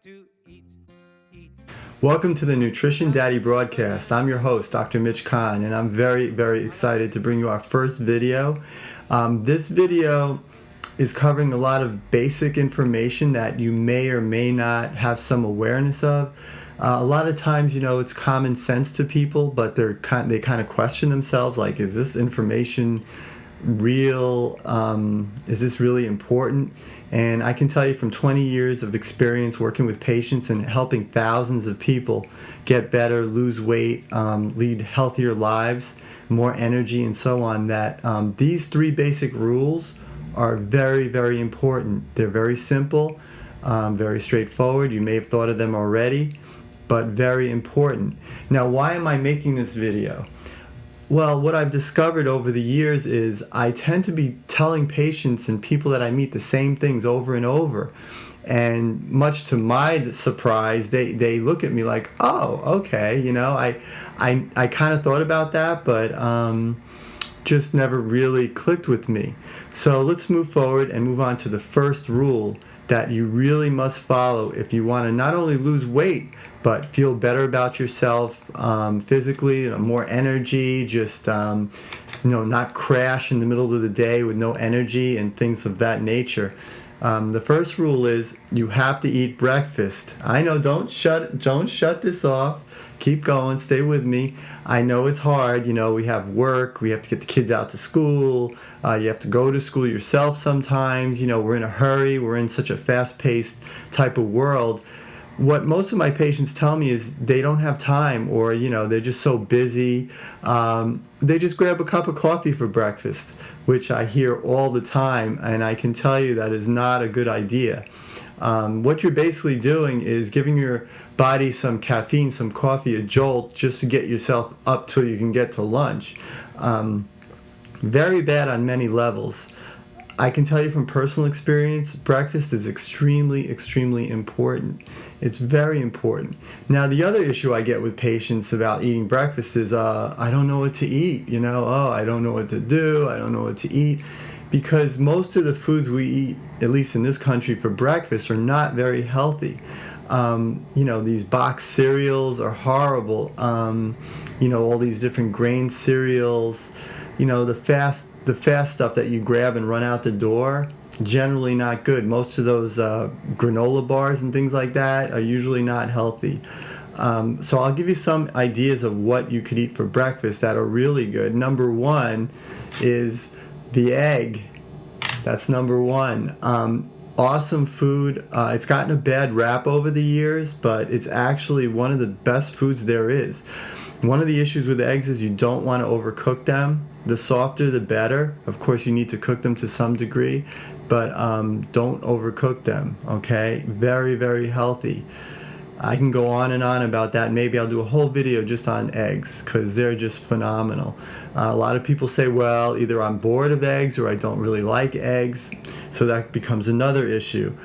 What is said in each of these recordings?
to eat. Welcome to the Nutrition Daddy broadcast. I'm your host, Dr. Mitch Kahn, and I'm very, very excited to bring you our first video. This video is covering a lot of basic information that you may or may not have some awareness of. A lot of times, it's common sense to people, but they kind of question themselves, like, is this information real? Is this really important? And I can tell you from 20 years of experience working with patients and helping thousands of people get better, lose weight, lead healthier lives, more energy, and so on, that these three basic rules are very, very important. They're very simple, very straightforward. You may have thought of them already, but very important. Now, why am I making this video? Well, what I've discovered over the years is I tend to be telling patients and people that I meet the same things over and over. And much to my surprise, they look at me like, oh, okay, I kind of thought about that, but just never really clicked with me. So let's move forward and move on to the first rule that you really must follow if you want to not only lose weight, but feel better about yourself physically, more energy, just not crash in the middle of the day with no energy and things of that nature. The first rule is you have to eat breakfast. I know, don't shut this off. Keep going, stay with me. I know it's hard. We have work, we have to get the kids out to school. You have to go to school yourself sometimes. We're in a hurry. We're in such a fast-paced type of world. What most of my patients tell me is they don't have time, or they're just so busy. They just grab a cup of coffee for breakfast, which I hear all the time, and I can tell you that is not a good idea. What you're basically doing is giving your body some caffeine, some coffee, a jolt, just to get yourself up till you can get to lunch. Very bad on many levels. I can tell you from personal experience, breakfast is extremely, extremely important. It's very important. Now, the other issue I get with patients about eating breakfast is, I don't know what to eat, I don't know what to do, I don't know what to eat. Because most of the foods we eat, at least in this country, for breakfast are not very healthy. These boxed cereals are horrible. All these different grain cereals, the fast stuff that you grab and run out the door, generally not good. Most of those granola bars and things like that are usually not healthy. So I'll give you some ideas of what you could eat for breakfast that are really good. Number one is the egg. That's number one. Awesome food. It's gotten a bad rap over the years, but it's actually one of the best foods there is. One of the issues with eggs is you don't want to overcook them. The softer, the better. Of course, you need to cook them to some degree, but don't overcook them, okay? Very, very healthy. I can go on and on about that. Maybe I'll do a whole video just on eggs because they're just phenomenal. A lot of people say, well, either I'm bored of eggs or I don't really like eggs, so that becomes another issue.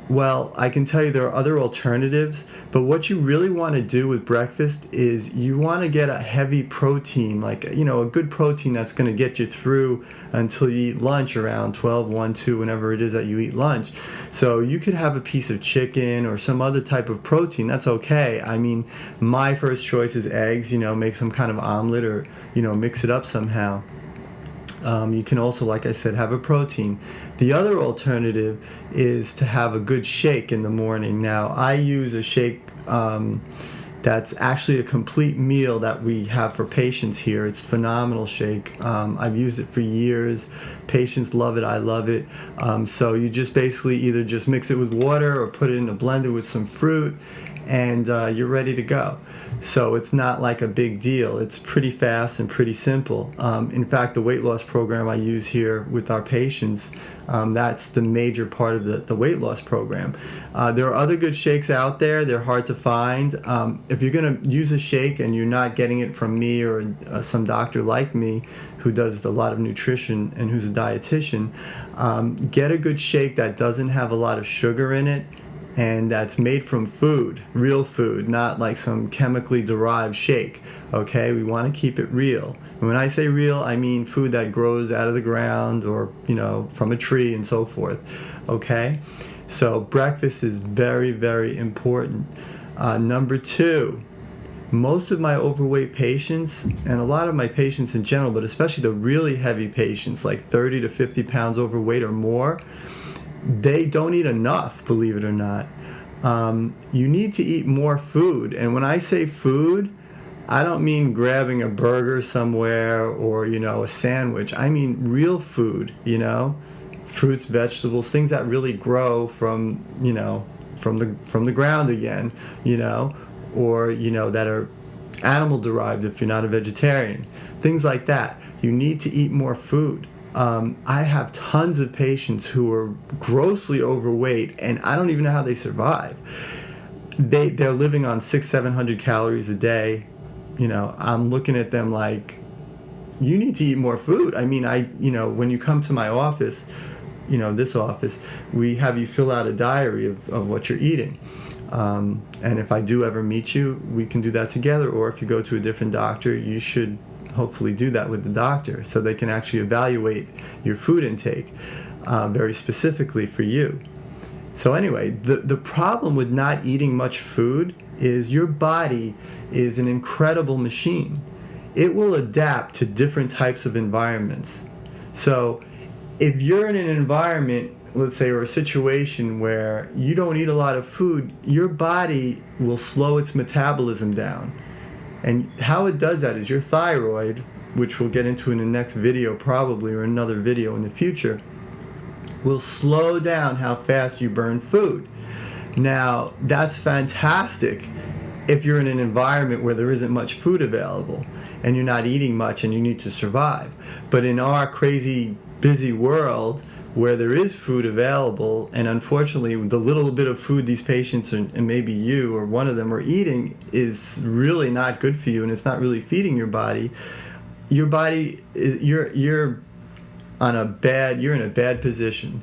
Well, I can tell you there are other alternatives, but what you really want to do with breakfast is you want to get a heavy protein, like, a good protein that's going to get you through until you eat lunch around 12, 1, 2, whenever it is that you eat lunch. So you could have a piece of chicken or some other type of protein. That's okay. I mean, my first choice is eggs, make some kind of omelet or, mix it up somehow. You can also, like I said, have a protein. The other alternative is to have a good shake in the morning. Now, I use a shake that's actually a complete meal that we have for patients here. It's a phenomenal shake. I've used it for years. Patients love it. I love it. So you just basically either just mix it with water or put it in a blender with some fruit, and you're ready to go. So it's not like a big deal. It's pretty fast and pretty simple. In fact, the weight loss program I use here with our patients, that's the major part of the weight loss program. There are other good shakes out there. They're hard to find. If you're going to use a shake and you're not getting it from me or some doctor like me who does a lot of nutrition and who's a dietitian, get a good shake that doesn't have a lot of sugar in it and that's made from food, real food, not like some chemically derived shake, okay? We want to keep it real. And when I say real, I mean food that grows out of the ground or, from a tree and so forth, okay? So breakfast is very, very important. Number two, most of my overweight patients, and a lot of my patients in general, but especially the really heavy patients, like 30 to 50 pounds overweight or more, they don't eat enough, believe it or not. You need to eat more food. And when I say food, I don't mean grabbing a burger somewhere or, a sandwich. I mean real food, fruits, vegetables, things that really grow from the ground again, or, that are animal derived if you're not a vegetarian. Things like that. You need to eat more food. I have tons of patients who are grossly overweight, and I don't even know how they survive. They're living on 600-700 calories a day. I'm looking at them like, you need to eat more food. I mean, when you come to my office, this office, we have you fill out a diary of what you're eating. And if I do ever meet you, we can do that together. Or if you go to a different doctor, you should hopefully do that with the doctor so they can actually evaluate your food intake very specifically for you. So anyway, the problem with not eating much food is your body is an incredible machine. It will adapt to different types of environments. So if you're in an environment, let's say, or a situation where you don't eat a lot of food, your body will slow its metabolism down. And how it does that is your thyroid, which we'll get into in the next video probably, or another video in the future, will slow down how fast you burn food. Now, that's fantastic if you're in an environment where there isn't much food available and you're not eating much and you need to survive. But in our crazy, busy world where there is food available, and unfortunately the little bit of food these patients and maybe you or one of them are eating is really not good for you, and it's not really feeding your body. You're in a bad position.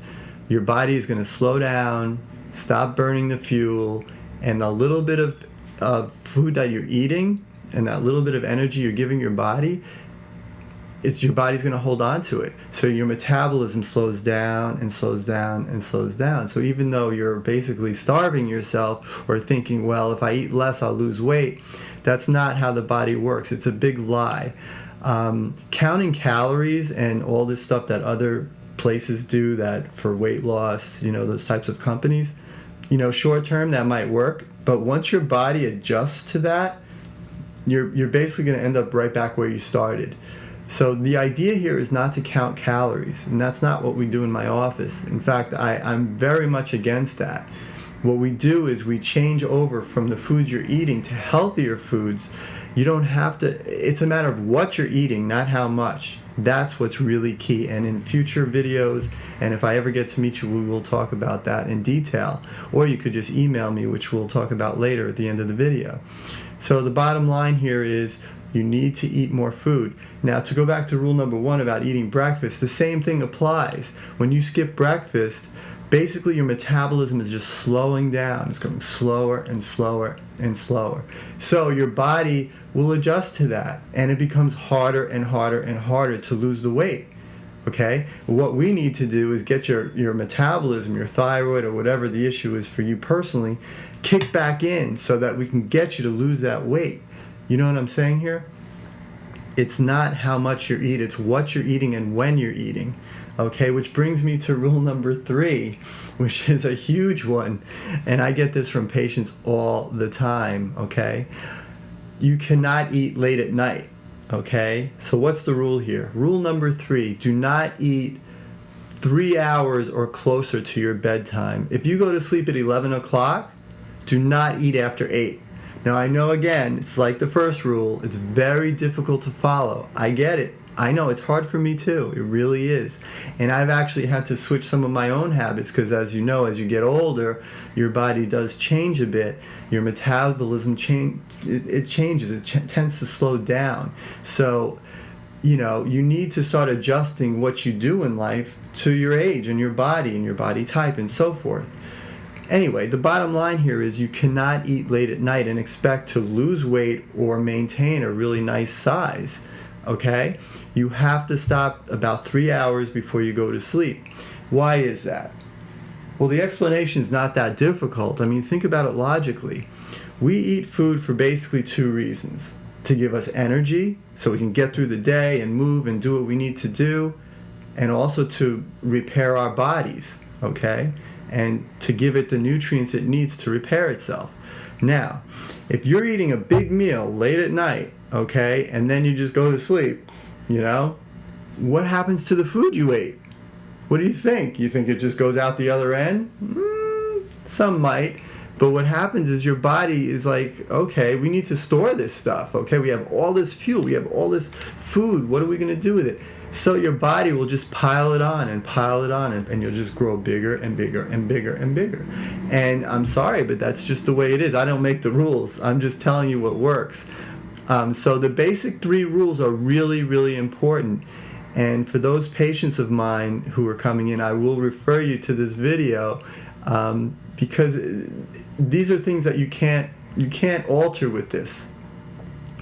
Your body is going to slow down, stop burning the fuel, and the little bit of food that you're eating and that little bit of energy you're giving your body, your body's going to hold on to it. So your metabolism slows down and slows down and slows down. So even though you're basically starving yourself or thinking, well, if I eat less, I'll lose weight, that's not how the body works. It's a big lie. Counting calories and all this stuff that other places do that for weight loss, those types of companies, short term that might work. But once your body adjusts to that, you're basically going to end up right back where you started. So the idea here is not to count calories, and that's not what we do in my office. In fact, I'm very much against that. What we do is we change over from the foods you're eating to healthier foods. You don't have to, it's a matter of what you're eating, not how much. That's what's really key. And in future videos, and if I ever get to meet you, we will talk about that in detail. Or you could just email me, which we'll talk about later at the end of the video. So the bottom line here is you need to eat more food. Now, to go back to rule number 1 about eating breakfast, the same thing applies. When you skip breakfast, basically your metabolism is just slowing down. It's going slower and slower and slower. So your body will adjust to that, and it becomes harder and harder and harder to lose the weight. Okay? What we need to do is get your metabolism, your thyroid, or whatever the issue is for you personally, kick back in so that we can get you to lose that weight. You know what I'm saying here? It's not how much you eat, it's what you're eating and when you're eating. Okay, which brings me to rule number 3, which is a huge one. And I get this from patients all the time, okay? You cannot eat late at night, okay? So what's the rule here? Rule number 3, do not eat 3 hours or closer to your bedtime. If you go to sleep at 11 o'clock, do not eat after 8. Now, I know, again, it's like the first rule. It's very difficult to follow. I get it. I know it's hard for me too. It really is. And I've actually had to switch some of my own habits because, as you know, as you get older, your body does change a bit. Your metabolism changes. It tends to slow down. So, you need to start adjusting what you do in life to your age and your body type and so forth. Anyway, the bottom line here is you cannot eat late at night and expect to lose weight or maintain a really nice size, okay? You have to stop about 3 hours before you go to sleep. Why is that? Well, the explanation is not that difficult. I mean, think about it logically. We eat food for basically two reasons: to give us energy so we can get through the day and move and do what we need to do, and also to repair our bodies, okay? And to give it the nutrients it needs to repair itself. Now, if you're eating a big meal late at night, okay, and then you just go to sleep, what happens to the food you ate? What do you think? You think it just goes out the other end? Some might. But what happens is your body is like, okay, we need to store this stuff, okay? We have all this fuel. We have all this food. What are we going to do with it? So your body will just pile it on, and you'll just grow bigger and bigger and bigger and bigger. And I'm sorry, but that's just the way it is. I don't make the rules. I'm just telling you what works. So the basic 3 rules are really, really important. And for those patients of mine who are coming in, I will refer you to this video because these are things that you can't alter with this.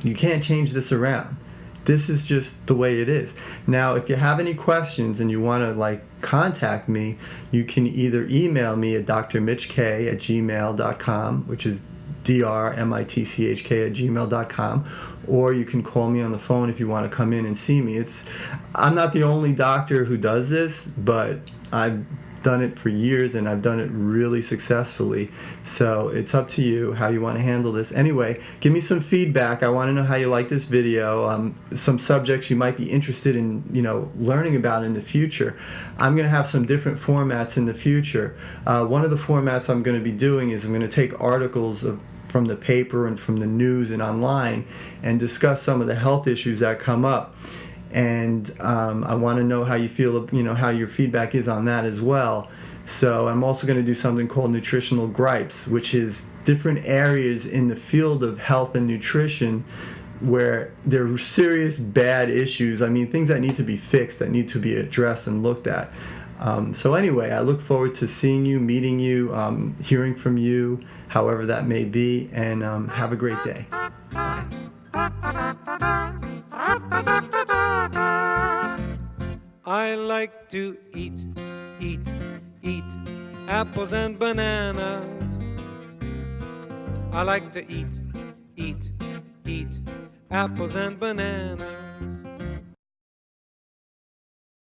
You can't change this around. This is just the way it is. Now, if you have any questions and you want to contact me, you can either email me at drmitchk@gmail.com, which is drmitchk@gmail.com, or you can call me on the phone if you want to come in and see me. I'm not the only doctor who does this, but I've done it for years and I've done it really successfully. So it's up to you how you want to handle this. Anyway, give me some feedback. I want to know how you like this video, some subjects you might be interested in, learning about in the future. I'm going to have some different formats in the future. One of the formats I'm going to be doing is I'm going to take articles from the paper and from the news and online and discuss some of the health issues that come up. And I want to know how you feel, how your feedback is on that as well. So I'm also going to do something called nutritional gripes, which is different areas in the field of health and nutrition where there are serious bad issues. I mean, things that need to be fixed, that need to be addressed and looked at. So anyway, I look forward to seeing you, meeting you, hearing from you, however that may be, and have a great day. Bye. I like to eat apples and bananas. I like to eat apples and bananas.